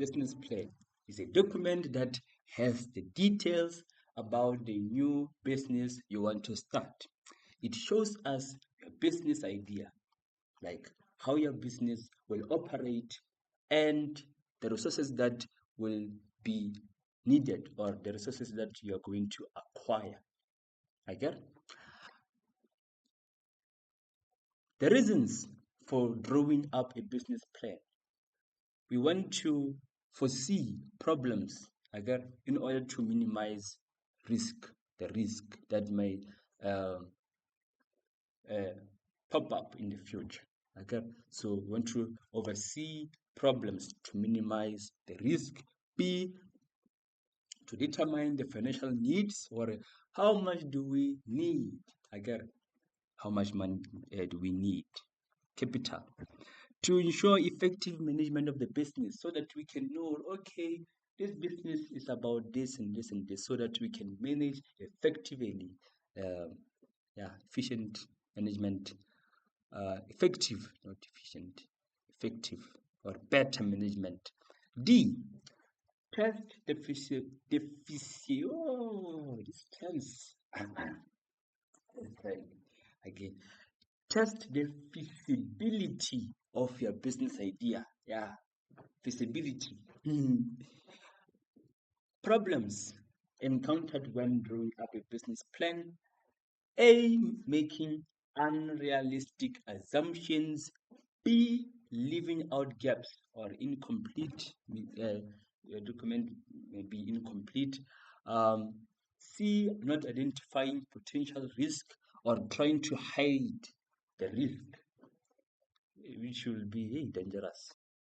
business plan is a document that has the details about the new business you want to start. It shows us your business idea, like how your business will operate and the resources that will be needed or the resources that you are going to acquire. I get the reasons for drawing up a business plan. We want to foresee problems in order to minimize the risk that may uh, pop up in the future. So we want to oversee problems to minimize the risk. B, to determine the financial needs, or how much do we need? How much money do we need? Capital. To ensure effective management of the business so that we can know, okay, this business is about this and this and this, so that we can manage effectively. Efficient management, effective, not efficient, effective or better management. D, test this tense. Again, test the feasibility of your business idea. Feasibility. Problems encountered when drawing up a business plan. A, making unrealistic assumptions. B, leaving out gaps or incomplete. Your document may be incomplete. C, not identifying potential risk or trying to hide the risk, which will be dangerous.